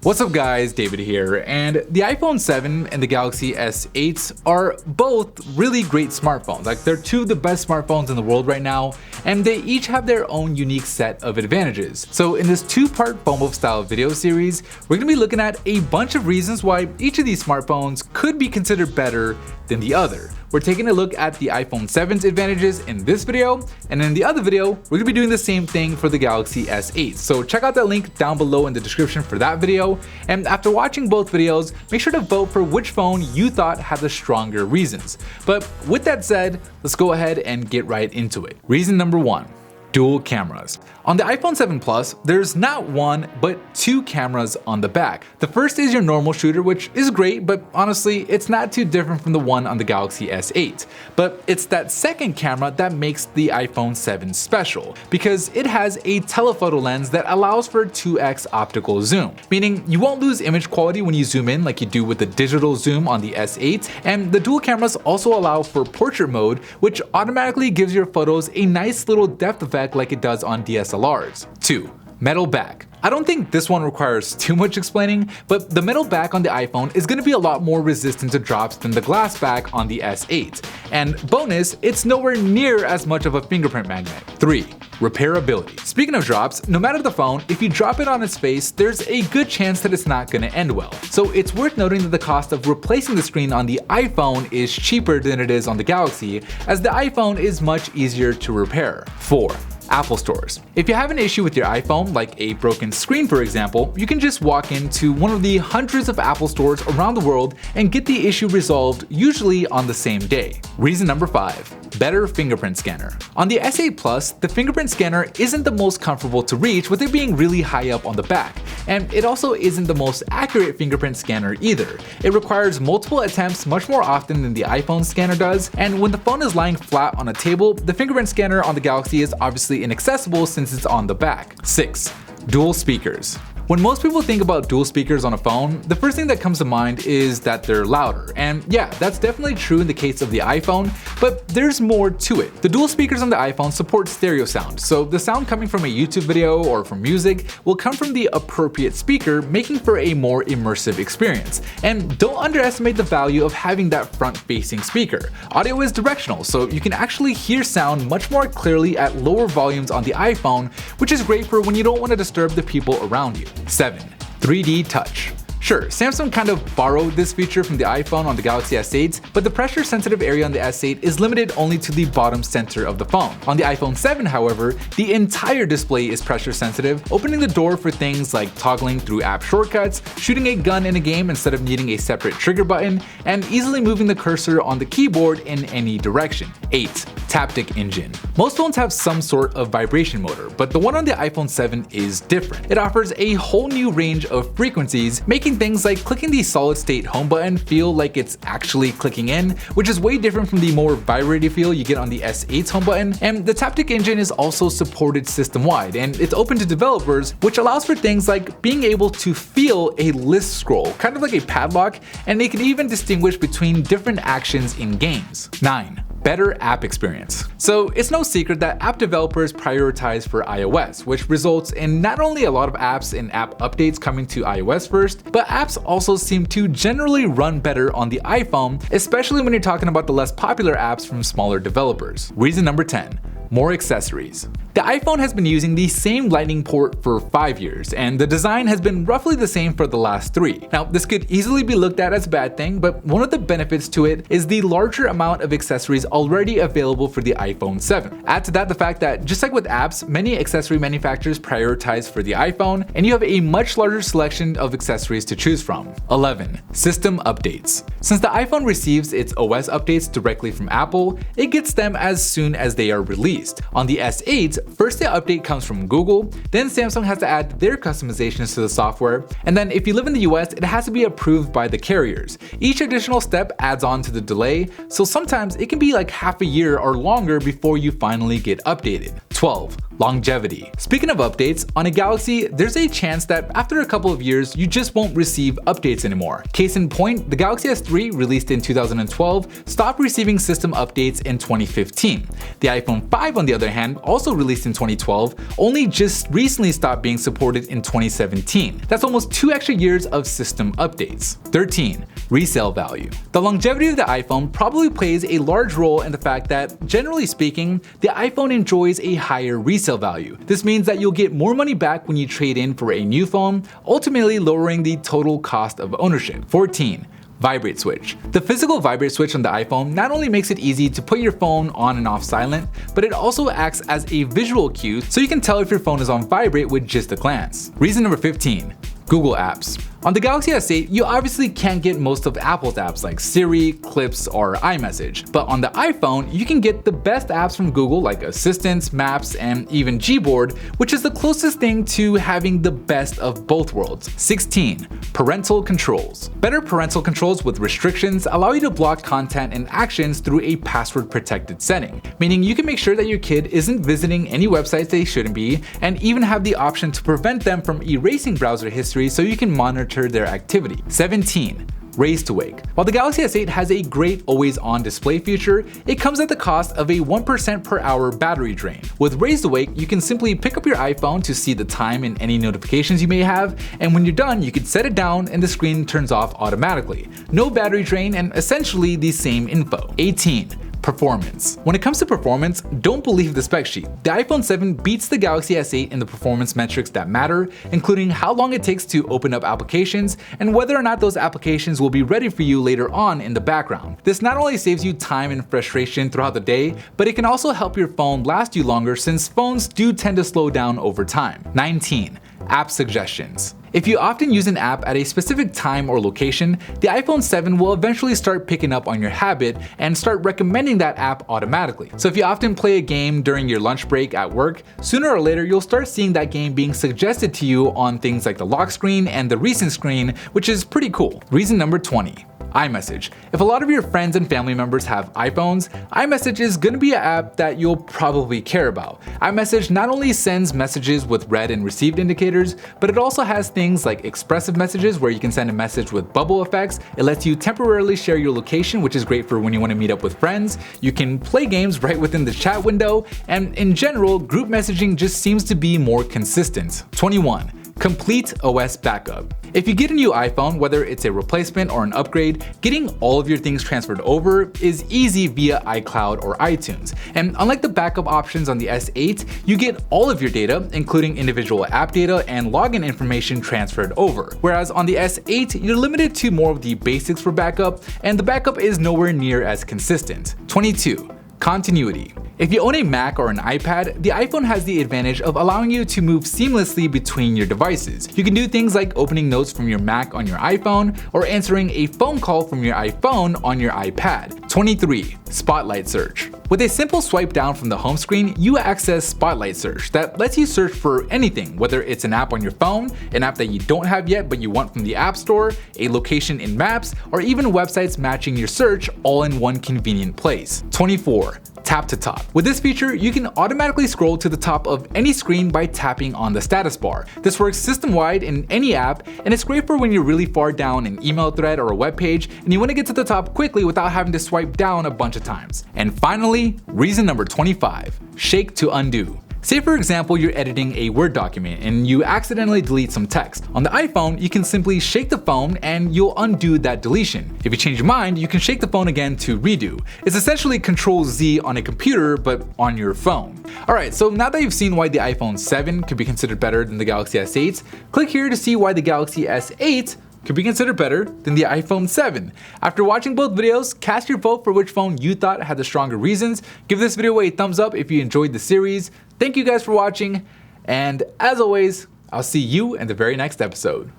What's up guys, David here, and the iPhone 7 and the Galaxy S8 are both really great smartphones. Like, they're two of the best smartphones in the world right now, and they each have their own unique set of advantages. So in this two-part PhoneBuff style video series, we're going to be looking at a bunch of reasons why each of these smartphones could be considered better than the other. We're taking a look at the iPhone 7's advantages in this video, and in the other video, we're going to be doing the same thing for the Galaxy S8. So check out that link down below in the description for that video, and after watching both videos, make sure to vote for which phone you thought had the stronger reasons. But with that said, let's go ahead and get right into it. Reason number 1. Dual cameras. On the iPhone 7 Plus, there's not one, but two cameras on the back. The first is your normal shooter, which is great, but honestly, it's not too different from the one on the Galaxy S8. But it's that second camera that makes the iPhone 7 special, because it has a telephoto lens that allows for 2x optical zoom, meaning you won't lose image quality when you zoom in like you do with the digital zoom on the S8, and the dual cameras also allow for portrait mode, which automatically gives your photos a nice little depth effect like it does on DSLRs. 2. Metal back. I don't think this one requires too much explaining, but the metal back on the iPhone is going to be a lot more resistant to drops than the glass back on the S8. And bonus, it's nowhere near as much of a fingerprint magnet. 3. Repairability. Speaking of drops, no matter the phone, if you drop it on its face, there's a good chance that it's not going to end well. So it's worth noting that the cost of replacing the screen on the iPhone is cheaper than it is on the Galaxy, as the iPhone is much easier to repair. 4. Apple stores. If you have an issue with your iPhone, like a broken screen for example, you can just walk into one of the hundreds of Apple stores around the world and get the issue resolved, usually on the same day. Reason number 5. Better fingerprint scanner. On the S8 Plus, the fingerprint scanner isn't the most comfortable to reach, with it being really high up on the back, and it also isn't the most accurate fingerprint scanner either. It requires multiple attempts much more often than the iPhone scanner does, and when the phone is lying flat on a table, the fingerprint scanner on the Galaxy is obviously inaccessible since it's on the back. 6. Dual speakers. When most people think about dual speakers on a phone, the first thing that comes to mind is that they're louder. And yeah, that's definitely true in the case of the iPhone, but there's more to it. The dual speakers on the iPhone support stereo sound, so the sound coming from a YouTube video or from music will come from the appropriate speaker, making for a more immersive experience. And don't underestimate the value of having that front-facing speaker. Audio is directional, so you can actually hear sound much more clearly at lower volumes on the iPhone, which is great for when you don't want to disturb the people around you. 7. 3D touch. Sure, Samsung kind of borrowed this feature from the iPhone on the Galaxy S8, but the pressure sensitive area on the S8 is limited only to the bottom center of the phone. On the iPhone 7, however, the entire display is pressure sensitive, opening the door for things like toggling through app shortcuts, shooting a gun in a game instead of needing a separate trigger button, and easily moving the cursor on the keyboard in any direction. 8. Taptic engine. Most phones have some sort of vibration motor, but the one on the iPhone 7 is different. It offers a whole new range of frequencies, making things like clicking the solid state home button feel like it's actually clicking in, which is way different from the more vibrating feel you get on the S8's home button. And the Taptic engine is also supported system-wide, and it's open to developers, which allows for things like being able to feel a list scroll, kind of like a padlock, and they can even distinguish between different actions in games. 9. Better app experience. So it's no secret that app developers prioritize for iOS, which results in not only a lot of apps and app updates coming to iOS first, but apps also seem to generally run better on the iPhone, especially when you're talking about the less popular apps from smaller developers. Reason number 10. More accessories. The iPhone has been using the same lightning port for 5 years, and the design has been roughly the same for the last 3. Now, this could easily be looked at as a bad thing, but one of the benefits to it is the larger amount of accessories already available for the iPhone 7. Add to that the fact that, just like with apps, many accessory manufacturers prioritize for the iPhone, and you have a much larger selection of accessories to choose from. 11. System updates. Since the iPhone receives its OS updates directly from Apple, it gets them as soon as they are released. On the S8, first the update comes from Google, then Samsung has to add their customizations to the software, and then if you live in the US, it has to be approved by the carriers. Each additional step adds on to the delay, so sometimes it can be like half a year or longer before you finally get updated. 12. Longevity. Speaking of updates, on a Galaxy, there's a chance that after a couple of years, you just won't receive updates anymore. Case in point, the Galaxy S3, released in 2012, stopped receiving system updates in 2015. The iPhone 5, on the other hand, also released in 2012, only just recently stopped being supported in 2017. That's almost 2 extra years of system updates. 13. Resale value. The longevity of the iPhone probably plays a large role in the fact that, generally speaking, the iPhone enjoys a higher resale value. This means that you'll get more money back when you trade in for a new phone, ultimately lowering the total cost of ownership. 14. Vibrate switch. The physical vibrate switch on the iPhone not only makes it easy to put your phone on and off silent, but it also acts as a visual cue so you can tell if your phone is on vibrate with just a glance. Reason number 15. Google Apps. On the Galaxy S8, you obviously can't get most of Apple's apps like Siri, Clips, or iMessage, but on the iPhone, you can get the best apps from Google like Assistant, Maps, and even Gboard, which is the closest thing to having the best of both worlds. 16. Parental controls. Better parental controls with restrictions allow you to block content and actions through a password-protected setting, meaning you can make sure that your kid isn't visiting any websites they shouldn't be, and even have the option to prevent them from erasing browser history so you can monitor their activity. 17. Raise to wake. While the Galaxy S8 has a great always-on display feature, it comes at the cost of a 1% per hour battery drain. With Raise to wake, you can simply pick up your iPhone to see the time and any notifications you may have, and when you're done, you can set it down and the screen turns off automatically. No battery drain and essentially the same info. 18. Performance. When it comes to performance, don't believe the spec sheet. The iPhone 7 beats the Galaxy S8 in the performance metrics that matter, including how long it takes to open up applications and whether or not those applications will be ready for you later on in the background. This not only saves you time and frustration throughout the day, but it can also help your phone last you longer since phones do tend to slow down over time. 19. App suggestions. If you often use an app at a specific time or location, the iPhone 7 will eventually start picking up on your habit and start recommending that app automatically. So if you often play a game during your lunch break at work, sooner or later you'll start seeing that game being suggested to you on things like the lock screen and the recent screen, which is pretty cool. Reason number 20. iMessage. If a lot of your friends and family members have iPhones, iMessage is going to be an app that you'll probably care about. iMessage not only sends messages with read and received indicators, but it also has things like expressive messages where you can send a message with bubble effects. It lets you temporarily share your location, which is great for when you want to meet up with friends. You can play games right within the chat window, and in general, group messaging just seems to be more consistent. 21. Complete OS backup. If you get a new iPhone, whether it's a replacement or an upgrade, getting all of your things transferred over is easy via iCloud or iTunes. And unlike the backup options on the S8, you get all of your data, including individual app data and login information transferred over. Whereas on the S8, you're limited to more of the basics for backup, and the backup is nowhere near as consistent. 22. Continuity. If you own a Mac or an iPad, the iPhone has the advantage of allowing you to move seamlessly between your devices. You can do things like opening notes from your Mac on your iPhone or answering a phone call from your iPhone on your iPad. 23. Spotlight search. With a simple swipe down from the home screen, you access Spotlight search that lets you search for anything, whether it's an app on your phone, an app that you don't have yet but you want from the App Store, a location in Maps, or even websites matching your search all in one convenient place. 24. Tap to top. With this feature, you can automatically scroll to the top of any screen by tapping on the status bar. This works system-wide in any app, and it's great for when you're really far down an email thread or a web page and you want to get to the top quickly without having to swipe down a bunch of times. And finally, reason number 25. Shake to undo. Say for example you're editing a Word document and you accidentally delete some text. On the iPhone, you can simply shake the phone and you'll undo that deletion. If you change your mind, you can shake the phone again to redo. It's essentially Control-Z on a computer, but on your phone. Alright, so now that you've seen why the iPhone 7 could be considered better than the Galaxy S8, click here to see why the Galaxy S8 could be considered better than the iPhone 7. After watching both videos, cast your vote for which phone you thought had the stronger reasons. Give this video a thumbs up if you enjoyed the series. Thank you guys for watching, and as always, I'll see you in the very next episode.